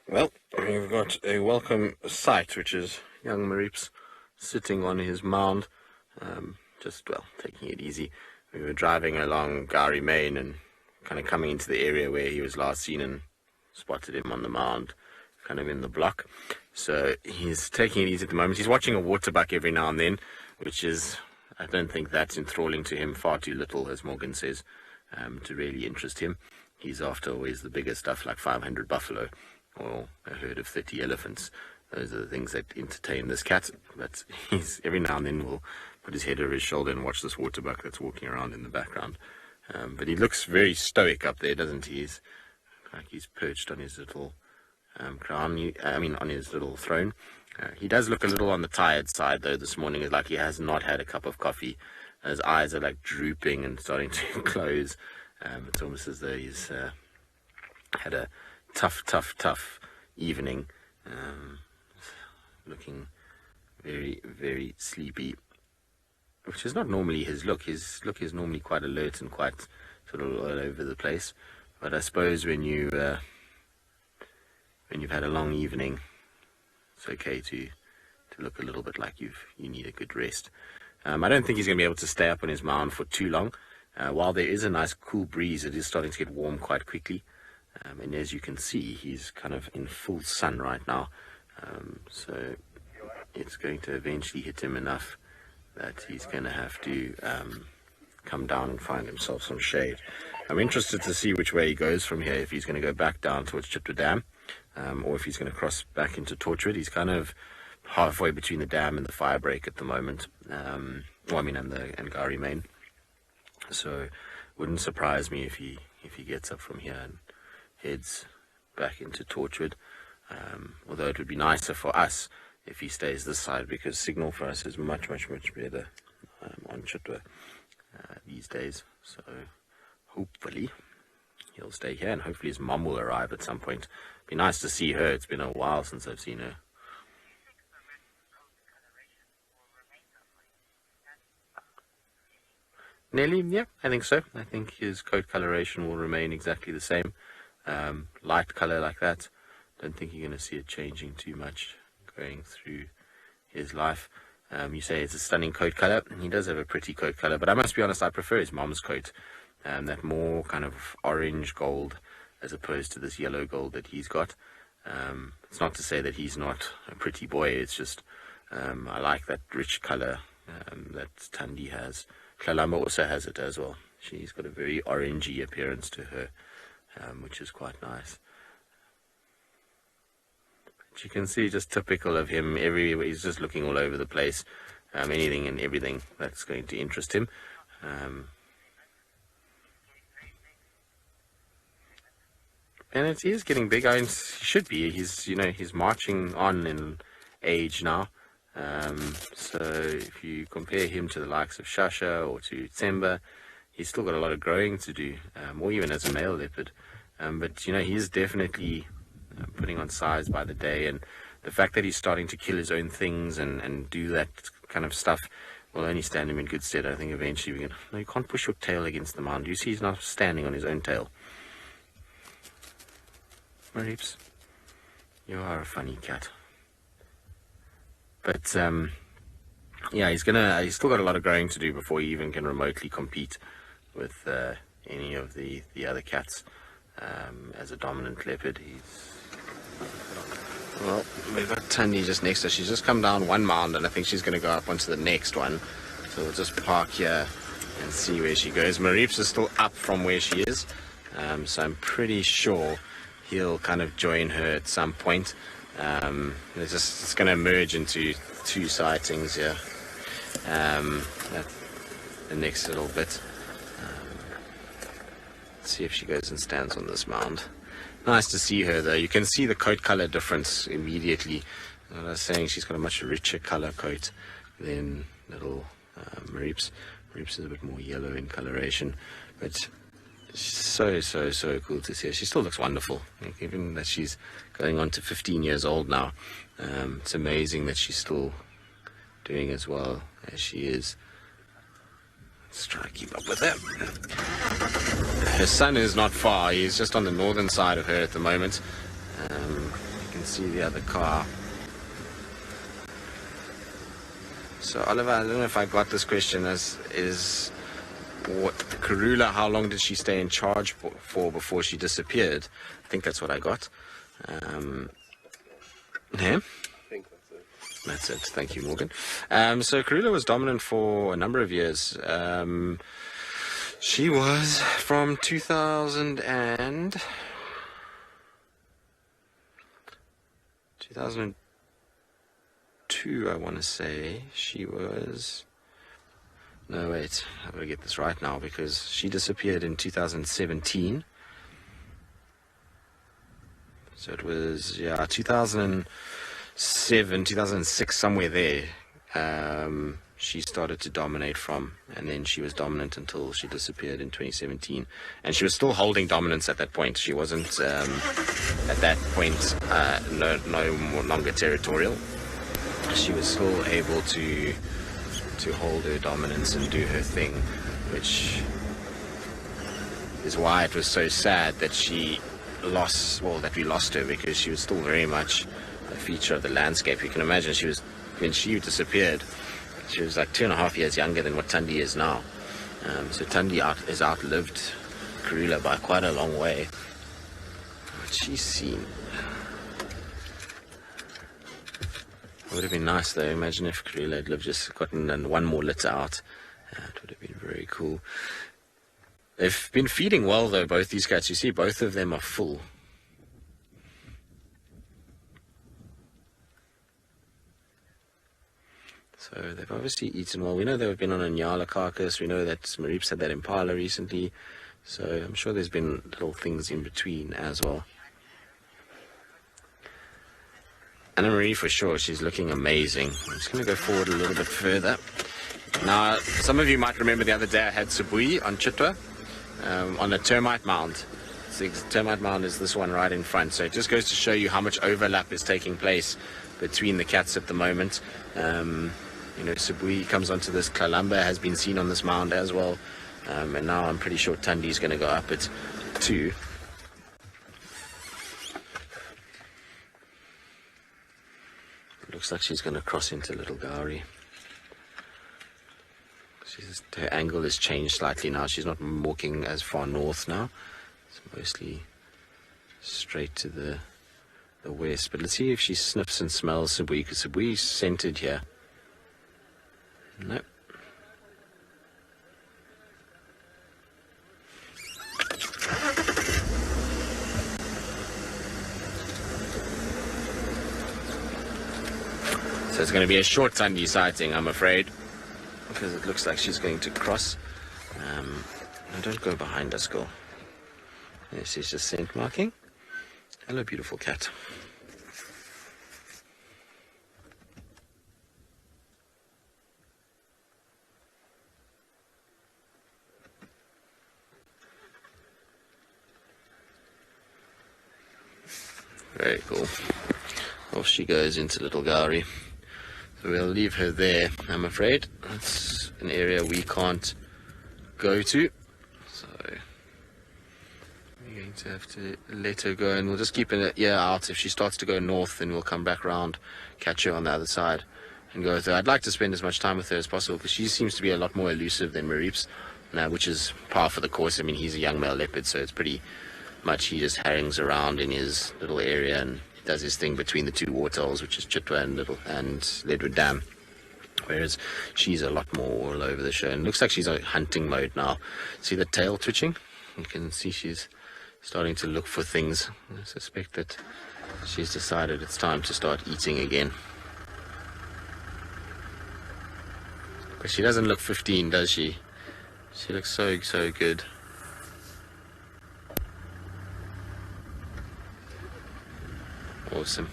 Well, we've got a welcome sight, which is young Maribye sitting on his mound, taking it easy. We were driving along Maribye and kind of coming into the area where he was last seen and spotted him on the mound, kind of in the block. So he's taking it easy at the moment. He's watching a waterbuck every now and then, which is, I don't think that's enthralling to him, far too little, as Morgan says, to really interest him. He's after always the bigger stuff like 500 buffalo or a herd of 30 elephants. Those are the things that entertain this cat. But he's every now and then will put his head over his shoulder and watch this waterbuck that's walking around in the background. But he looks very stoic up there, doesn't he? He's like he's perched on his little crown. On his little throne. He does look a little on the tired side though this morning. It's like he has not had a cup of coffee. His eyes are like drooping and starting to close. It's almost as though he's had a tough evening. Looking very, very sleepy, which is not normally his look. His look is normally quite alert and quite sort of all over the place. But I suppose when you've had a long evening, it's okay to look a little bit like you need a good rest. I don't think he's going to be able to stay up on his mound for too long. While there is a nice cool breeze, it is starting to get warm quite quickly. And as you can see, he's kind of in full sun right now. So it's going to eventually hit him enough that he's going to have to come down and find himself some shade. I'm interested to see which way he goes from here, if he's going to go back down towards Chipta Dam, or if he's going to cross back into Torchwood. He's kind of halfway between the dam and the fire break at the moment, and Ngari Main. So wouldn't surprise me if he gets up from here and heads back into Torchwood. Although it would be nicer for us if he stays this side, because signal for us is much better on Chitwa these days. So hopefully he'll stay here, and hopefully his mum will arrive at some point. Be nice to see her. It's been a while since I've seen her. Nearly, yeah, I think so. I think his coat coloration will remain exactly the same. Light color like that. Don't think you're going to see it changing too much going through his life. You say it's a stunning coat color. He does have a pretty coat color, but I must be honest, I prefer his mom's coat. That more kind of orange gold as opposed to this yellow gold that he's got. It's not to say that he's not a pretty boy. It's just I like that rich color that Thandi has. Klalamba also has it as well. She's got a very orangey appearance to her, which is quite nice. But you can see, just typical of him, everywhere he's just looking all over the place, anything and everything that's going to interest him. And he is getting big. He should be. He's marching on in age now. So if you compare him to the likes of Shasha or to Tsemba, he's still got a lot of growing to do, or even as a male leopard. But he's definitely putting on size by the day, and the fact that he's starting to kill his own things and do that kind of stuff will only stand him in good stead. I think eventually you can't push your tail against the mound. You see he's not standing on his own tail. Maribye, you are a funny cat. But he's still got a lot of growing to do before he even can remotely compete with any of the other cats as a dominant leopard. Well, we've got Thandi just next to her. She's just come down one mound, and I think she's going to go up onto the next one. So we'll just park here and see where she goes. Maribye is still up from where she is, so I'm pretty sure he'll kind of join her at some point. It's going to merge into two sightings here. The next little bit. Let's see if she goes and stands on this mound. Nice to see her though. You can see the coat color difference immediately. I was saying she's got a much richer color coat than little Maribye. Maribye is a bit more yellow in coloration, but so cool to see her. She still looks wonderful, even that she's going on to 15 years old now. It's amazing that she's still doing as well as she is. Let's try to keep up with her. Her son is not far. He's just on the northern side of her at the moment. can see the other car. So Oliver, I don't know if I got this question is what Karula, how long did she stay in charge for before she disappeared? I think that's what I got. Yeah? I think that's it. That's it. Thank you, Morgan. So Karula was dominant for a number of years. She was from 2002, I want to say. She was... No, wait. I've got to get this right now because she disappeared in 2017. So it was, 2007, 2006, somewhere there. She started to dominate from, and then she was dominant until she disappeared in 2017. And she was still holding dominance at that point. She wasn't, at that point, no longer territorial. She was still able to hold her dominance and do her thing, which is why it was so sad that we lost her, because she was still very much a feature of the landscape. You can imagine when she disappeared, she was like 2.5 years younger than what Thandi is now. So Thandi has outlived Karula by quite a long way. What she's seen. It would have been nice though. Imagine if Karula had just gotten one more litter out. It would have been very cool. They've been feeding well though, both these cats. You see, both of them are full. So they've obviously eaten well. We know they've been on a Nyala carcass. We know that Maribye had that Impala recently. So I'm sure there's been little things in between as well. Anna Marie, for sure, she's looking amazing. I'm just going to go forward a little bit further. Now, some of you might remember the other day I had Sibui on Chitwa, on a termite mound. The termite mound is this one right in front. So it just goes to show you how much overlap is taking place between the cats at the moment. Sibui comes onto this. Kalamba has been seen on this mound as well. And now I'm pretty sure Thandi is going to go up it too. Looks like she's going to cross into Little Gowrie. Her angle has changed slightly now. She's not walking as far north now. It's mostly straight to the west. But let's see if she sniffs and smells Sibui, because Sibui's scented here. Nope. So it's going to be a short Thandi sighting, I'm afraid, because it looks like she's going to cross. Now don't go behind us, girl. This is just scent marking. Hello, beautiful cat. Very cool. Off she goes into Little Gowrie. So we'll leave her there, I'm afraid. It's an area we can't go to. So we're going to have to let her go, and we'll just keep an ear out. If she starts to go north, then we'll come back round, catch her on the other side, and go with her. I'd like to spend as much time with her as possible, because she seems to be a lot more elusive than Maribye, which is par for the course. I mean, he's a young male leopard, so it's pretty much he just hangs around in his little area and does his thing between the two waterholes, which is Chitwa and Ledwood Dam. Whereas she's a lot more all over the show, and looks like she's on hunting mode now. See the tail twitching? You can see she's starting to look for things. I suspect that she's decided it's time to start eating again. But she doesn't look 15, does she? She looks so good. Awesome.